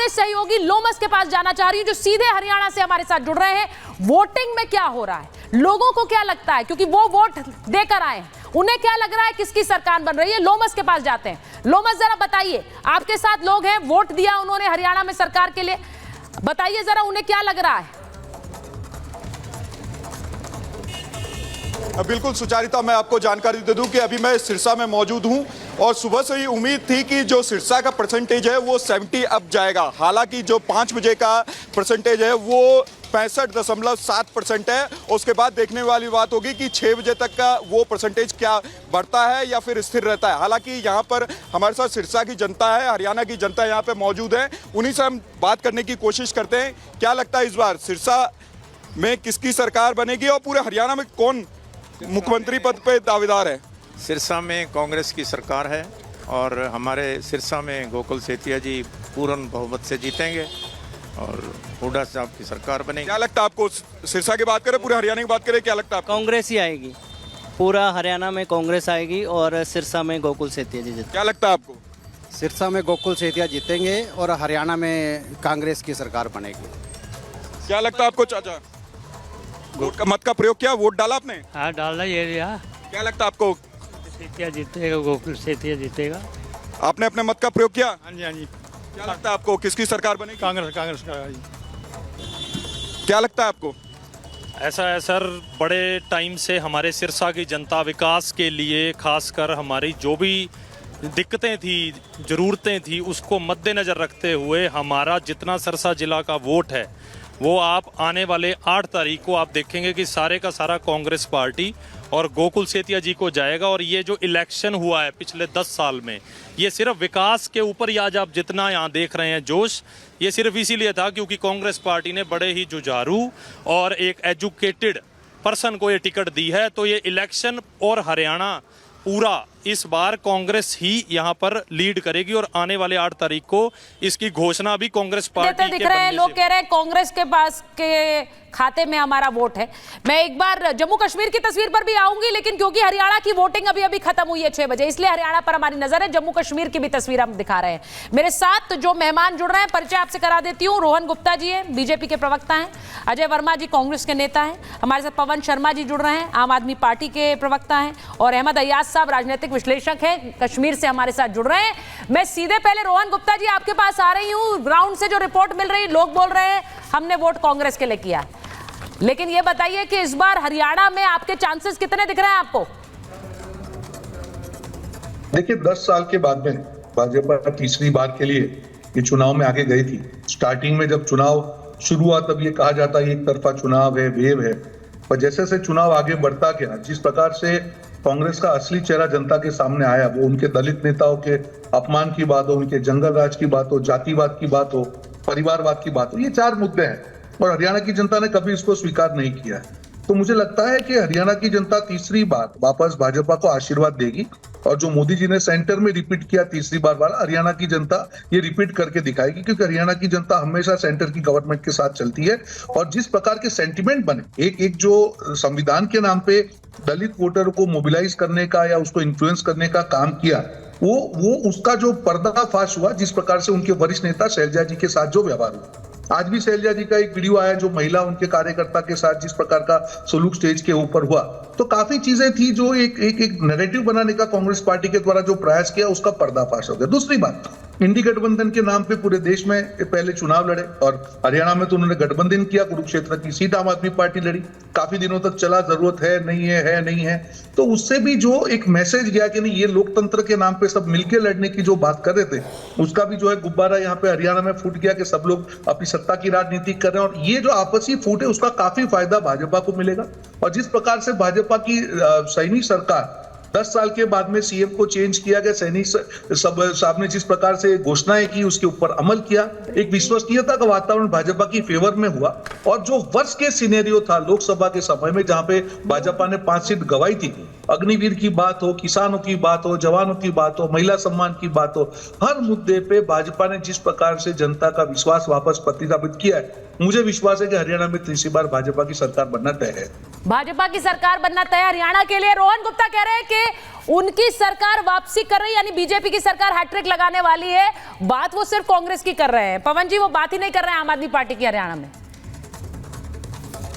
अपने सहयोगी लोमस के पास जाना चाह रही हूं, जो सीधे हरियाणा से हमारे साथ जुड़ रहे हैं। वोटिंग में क्या हो रहा है, लोगों को क्या लगता है, क्योंकि वो वोट देकर आए हैं, उन्हें क्या लग रहा है, किसकी सरकार बन रही है। लोमस के पास जाते हैं। लोमस, जरा बताइए, आपके साथ लोग हैं, वोट दिया उन्होंने हरियाणा में सरकार के लिए, बताइए जरा उन्हें क्या लग रहा है। बिल्कुल सुचारिता, मैं आपको जानकारी दे दूं कि अभी मैं सिरसा में मौजूद हूं और सुबह से ही उम्मीद थी कि जो सिरसा का परसेंटेज है वो 70 अप जाएगा। हालांकि जो 5 बजे का परसेंटेज है वो 65.7% है। उसके बाद देखने वाली बात होगी कि 6 बजे तक का वो परसेंटेज क्या बढ़ता है या फिर स्थिर रहता है। हालांकि यहाँ पर हमारे साथ सिरसा की जनता है, हरियाणा की जनता यहाँ पे मौजूद है, उन्हीं से हम बात करने की कोशिश करते हैं। क्या लगता है इस बार सिरसा में किसकी सरकार बनेगी और पूरे हरियाणा में कौन मुख्यमंत्री पद पे दावेदार है? सिरसा में कांग्रेस की सरकार है और हमारे सिरसा में गोकुल सेतिया जी पूर्ण बहुमत से जीतेंगे और हुड्डा साहब की सरकार बनेगी। क्या लगता है आपको, सिरसा की बात करें, पूरे हरियाणा की बात करें, क्या लगता है आपको? कांग्रेस ही आएगी, पूरा हरियाणा में कांग्रेस आएगी और सिरसा में गोकुल सेतिया जी जीतेंगे। क्या लगता है आपको? सिरसा में गोकुल सेतिया जीतेंगे और हरियाणा में कांग्रेस की सरकार बनेगी। क्या लगता है आपको चाचा? वोट का मत का प्रयोग किया, वोट डाला आपने? हाँ, डालना ये दिया। क्या लगता है आपको? सेतिया जीतेगा, गोकुल सेतिया जीतेगा। आपने अपने मत का प्रयोग किया? हाँ जी, हाँ जी। क्या लगता है आपको, किसकी सरकार बनेगी? कांग्रेस का। क्या लगता है आपको? ऐसा है सर, बड़े टाइम से हमारे सिरसा की जनता विकास के लिए, खासकर हमारी जो भी दिक्कतें थी, ज़रूरतें थी, उसको मद्देनज़र रखते हुए हमारा जितना सिरसा जिला का वोट है वो आप आने वाले 8 तारीख को आप देखेंगे कि सारे का सारा कांग्रेस पार्टी और गोकुल सेतिया जी को जाएगा। और ये जो इलेक्शन हुआ है पिछले 10 साल में, ये सिर्फ विकास के ऊपर ही आज आप जितना यहाँ देख रहे हैं जोश, ये सिर्फ इसीलिए था क्योंकि कांग्रेस पार्टी ने बड़े ही जुझारू और एक एजुकेटेड पर्सन को ये टिकट दी है। तो ये इलेक्शन और हरियाणा पूरा इस बार कांग्रेस ही यहाँ पर लीड करेगी और आने वाले 8 तारीख को इसकी घोषणा भी कांग्रेस पार्टी दिख रहे हैं। लोग कह रहे हैं कांग्रेस के पास के खाते में हमारा वोट है। मैं एक बार जम्मू कश्मीर की तस्वीर पर भी आऊंगी, लेकिन क्योंकि हरियाणा की वोटिंग अभी अभी खत्म हुई है 6 बजे, इसलिए हरियाणा पर हमारी नजर है। जम्मू कश्मीर की भी तस्वीर हम दिखा रहे हैं। मेरे साथ जो मेहमान जुड़ रहे हैं, परिचय आपसे करा देती हूँ। रोहन गुप्ता जी हैं, बीजेपी के प्रवक्ता हैं। अजय वर्मा जी कांग्रेस के नेता हैं। हमारे साथ पवन शर्मा जी जुड़ रहे हैं, आम आदमी पार्टी के प्रवक्ता हैं। और अहमद अय्याज साहब राजनीतिक विश्लेषक हैं, कश्मीर से हमारे साथ जुड़ रहे हैं। मैं सीधे पहले रोहन गुप्ता जी आपके पास आ रही हूँ। ग्राउंड से जो रिपोर्ट मिल रही, लोग बोल रहे हैं हमने वोट कांग्रेस के लिए किया, लेकिन ये बताइए कि इस बार हरियाणा में आपके चांसेस कितने दिख रहे हैं आपको? देखिए, 10 साल के बाद में भाजपा तीसरी बार के लिए ये चुनाव में आगे गई थी। स्टार्टिंग में जब चुनाव शुरू हुआ तब ये कहा जाता है एक तरफा चुनाव है, वेव है, पर जैसे जैसे चुनाव आगे बढ़ता गया, जिस प्रकार से कांग्रेस का असली चेहरा जनता के सामने आया, वो उनके दलित नेताओं के अपमान की बात हो, उनके जंगल राज की बात हो, जातिवाद की बात हो, परिवारवाद की बात हो, ये 4 मुद्दे हैं और हरियाणा की जनता ने कभी इसको स्वीकार नहीं किया है। तो मुझे लगता है कि हरियाणा की जनता तीसरी बार वापस भाजपा को आशीर्वाद देगी और जो मोदी जी ने सेंटर में रिपीट किया तीसरी बार वाला, हरियाणा की जनता ये रिपीट करके दिखाएगी, क्योंकि हरियाणा की जनता हमेशा सेंटर की गवर्नमेंट के साथ चलती है। और जिस प्रकार के सेंटिमेंट बने, एक जो संविधान के नाम पे दलित वोटर को मोबिलाइज करने का या उसको इन्फ्लुएंस करने का काम किया, वो उसका जो पर्दाफाश हुआ, जिस प्रकार से उनके वरिष्ठ नेता शैलजा जी के साथ जो व्यवहार हुआ। आज भी शैलजा जी का एक वीडियो आया जो महिला उनके कार्यकर्ता के साथ जिस प्रकार का सलूक स्टेज के ऊपर हुआ, तो काफी चीजें थी जो एक नैरेटिव बनाने का कांग्रेस पार्टी के द्वारा जो प्रयास किया उसका पर्दाफाश हो गया। दूसरी बात, इंडी गठबंधन के नाम पे पूरे देश में पहले चुनाव लड़े और हरियाणा में तो उन्होंने गठबंधन किया, कुरुक्षेत्र की सीट आम आदमी पार्टी लड़ी, काफी दिनों तक चला, जरूरत है नहीं है, तो उससे भी जो एक मैसेज गया कि नहीं, ये लोकतंत्र के नाम पे सब मिलकर लड़ने की जो बात कर रहे थे, उसका भी जो है गुब्बारा यहाँ पे हरियाणा में फूट गया कि सब लोग अपनी सत्ता की राजनीति कर रहे हैं। और ये जो आपसी फूट है उसका काफी फायदा भाजपा को मिलेगा। और जिस प्रकार से भाजपा की सैनी सरकार 10 साल के बाद में सीएम को चेंज किया गया, सैनी साहब ने जिस प्रकार से घोषणाएं की उसके ऊपर अमल किया, एक विश्वसनीयता का वातावरण भाजपा की फेवर में हुआ। और जो वर्ष के सिनेरियो था लोकसभा के समय में, जहां पे भाजपा ने 5 सीट गंवाई थी, अग्निवीर की बात हो, किसानों की बात हो, जवानों की बात हो, महिला सम्मान की बात हो, हर मुद्दे पे भाजपा ने जिस प्रकार से जनता का विश्वास वापस प्रतिस्थापित किया है, मुझे विश्वास है कि हरियाणा में तीसरी बार भाजपा की सरकार बनना तय है। भाजपा की सरकार बनना तय हरियाणा के लिए। रोहन गुप्ता कह रहे हैं कि उनकी सरकार वापसी कर रही है, यानी बीजेपी की सरकार हैट्रिक लगाने वाली है। बात वो सिर्फ कांग्रेस की कर रहे हैं। पवन जी, वो बात ही नहीं कर रहे हैं आम आदमी पार्टी की हरियाणा में।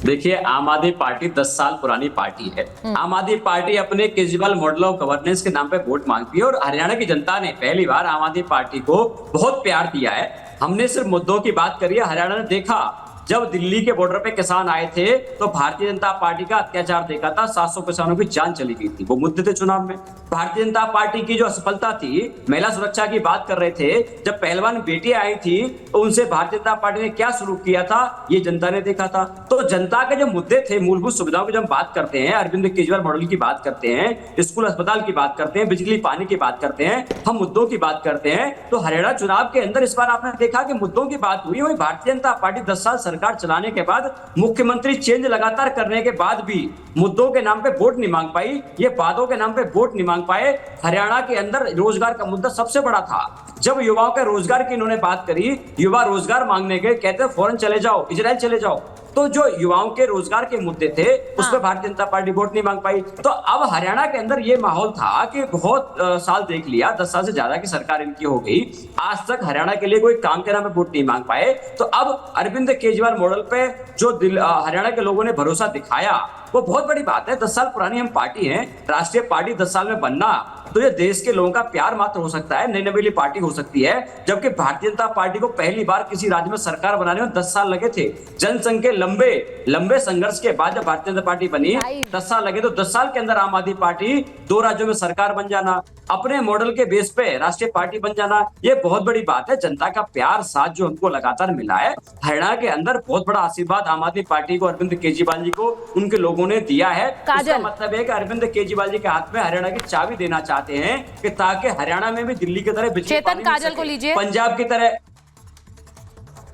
देखिए, आम आदमी पार्टी 10 साल पुरानी पार्टी है। आम आदमी पार्टी अपने केजरीवाल मॉडल ऑफ गवर्नेंस के नाम पे वोट मांगती है और हरियाणा की जनता ने पहली बार आम आदमी पार्टी को बहुत प्यार दिया है। हमने सिर्फ मुद्दों की बात करी है। हरियाणा ने देखा, जब दिल्ली के बॉर्डर पे किसान आए थे तो भारतीय जनता पार्टी का अत्याचार देखा था, 700 किसानों की जान चली गई थी। वो मुद्दे थे चुनाव में। भारतीय जनता पार्टी की जो असफलता थी, महिला सुरक्षा की बात कर रहे थे, जब पहलवान बेटियां आई थी तो उनसे भारतीय जनता पार्टी ने क्या सलूक किया था, ये जनता ने देखा था। तो जनता के जो मुद्दे थे, मूलभूत सुविधाओं की जब बात करते हैं, अरविंद केजरीवाल मॉडल की बात करते हैं, स्कूल अस्पताल की बात करते हैं, बिजली पानी की बात करते हैं, हम मुद्दों की बात करते हैं, तो हरियाणा चुनाव के अंदर इस बार आपने देखा कि मुद्दों की बात हुई। वही भारतीय जनता पार्टी 10 साल सरकार चलाने के बाद, मुख्यमंत्री चेंज लगातार करने के बाद भी मुद्दों के नाम पे वोट नहीं मांग पाई, ये वादों के नाम पे वोट नहीं मांग पाए। हरियाणा के अंदर रोजगार का मुद्दा सबसे बड़ा था। जब युवाओं के रोजगार की इन्होंने बात करी, युवा रोजगार मांगने के कहते फौरन चले जाओ, इजराइल चले जाओ। तो जो युवाओं के रोजगार के मुद्दे थे, उस पर भारतीय जनता पार्टी वोट नहीं मांग पाई। तो अब हरियाणा के अंदर ये माहौल था कि बहुत साल देख लिया, 10 साल से ज्यादा की सरकार इनकी हो गई, आज तक हरियाणा के लिए कोई काम के नाम पे वोट नहीं मांग पाए। तो अब अरविंद केजरीवाल मॉडल पे जो हरियाणा के लोगों ने भरोसा दिखाया, वो बहुत बड़ी बात है। 10 साल पुरानी हम पार्टी हैं, राष्ट्रीय पार्टी 10 साल में बनना, तो ये देश के लोगों का प्यार मात्र हो सकता है, नई नवेली पार्टी हो सकती है। जबकि भारतीय जनता पार्टी को पहली बार किसी राज्य में सरकार बनाने में 10 साल लगे थे। जनसंघ के लंबे संघर्ष के बाद जब भारतीय जनता पार्टी बनी, 10 साल लगे। तो 10 साल के अंदर आम आदमी पार्टी 2 राज्यों में सरकार बन जाना, अपने मॉडल के बेस पे राष्ट्रीय पार्टी बन जाना, ये बहुत बड़ी बात है। जनता का प्यार साथ जो हमको लगातार मिला है, हरियाणा के अंदर बहुत बड़ा आशीर्वाद आम आदमी पार्टी को, अरविंद केजरीवाल जी को, उनके लोगों ने दिया है। इसका मतलब है कि अरविंद केजरीवाल जी के हाथ में हरियाणा की चाबी देना चाहते हैं कि ताकि हरियाणा में भी दिल्ली की तरह बिजली चेतन काजल को लीजिए, पंजाब की तरह।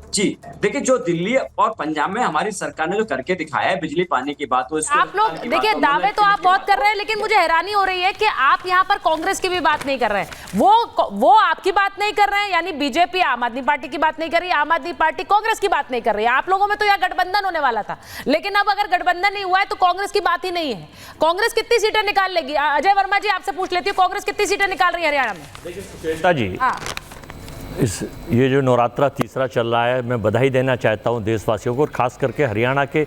जी देखिए, जो दिल्ली और पंजाब में हमारी सरकार ने जो करके दिखाया है, बिजली पानी की बात हो, आप लोग देखिए दावे तो आप बहुत कर रहे हैं, लेकिन मुझे हैरानी हो रही है कि आप यहाँ पर कांग्रेस की भी बात नहीं कर रहे हैं। वो आपकी बात नहीं कर रहे हैं, यानी बीजेपी आम आदमी पार्टी की बात नहीं कर रही, आम आदमी पार्टी कांग्रेस की बात नहीं कर रही है। आप लोगों में तो यहाँ गठबंधन होने वाला था, लेकिन अब अगर गठबंधन नहीं हुआ है तो कांग्रेस की बात ही नहीं है। कांग्रेस कितनी सीटें निकाल लेगी? अजय वर्मा जी, आपसे पूछ लेती हूँ, कांग्रेस कितनी सीटें निकाल रही है हरियाणा में? देखिए सुचेता जी, ये जो नवरात्रा तीसरा चल रहा है, मैं बधाई देना चाहता हूँ देशवासियों को, और खास करके हरियाणा के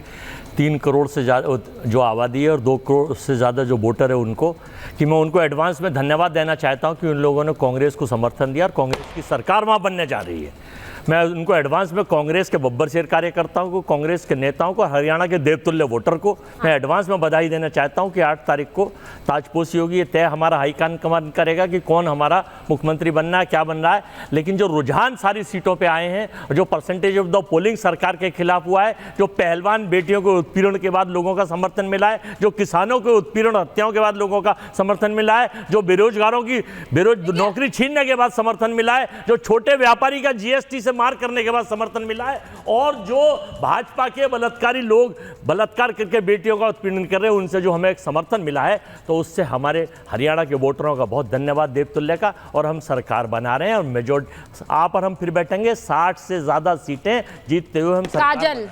3 करोड़ से ज़्यादा जो आबादी है और 2 करोड़ से ज़्यादा जो वोटर है उनको, कि मैं उनको एडवांस में धन्यवाद देना चाहता हूँ कि उन लोगों ने कांग्रेस को समर्थन दिया और कांग्रेस की सरकार वहाँ बनने जा रही है। मैं उनको एडवांस में कांग्रेस के बब्बर शेर कार्यकर्ताओं को, कांग्रेस के नेताओं को, हरियाणा के देवतुल्य वोटर को मैं एडवांस में बधाई देना चाहता हूं कि 8 तारीख को ताजपोशी होगी। ये तय हमारा हाईकमान करेगा कि कौन हमारा मुख्यमंत्री बनना है, क्या बन रहा है। लेकिन जो रुझान सारी सीटों पे आए हैं, जो परसेंटेज ऑफ द पोलिंग सरकार के खिलाफ हुआ है, जो पहलवान बेटियों के उत्पीड़न के बाद लोगों का समर्थन मिला है, जो किसानों के उत्पीड़न हत्याओं के बाद लोगों का समर्थन मिला है, जो बेरोजगारों की नौकरी छीनने के बाद समर्थन मिला है, जो छोटे व्यापारी का जीएसटी से मार करने के बाद समर्थन मिला है, और जो भाजपा के बलात्कारी लोग बलात्कार करके बेटियों का उत्पीड़न कर रहे हैं, उनसे जो हमें एक समर्थन मिला है, तो उससे हमारे हरियाणा के वोटरों का बहुत धन्यवाद देवतुल्य का। और हम सरकार बना रहे हैं और मेजॉरिटी आप और हम फिर बैठेंगे, 60 से ज्यादा सीटें जीतते हुए हम सरकार।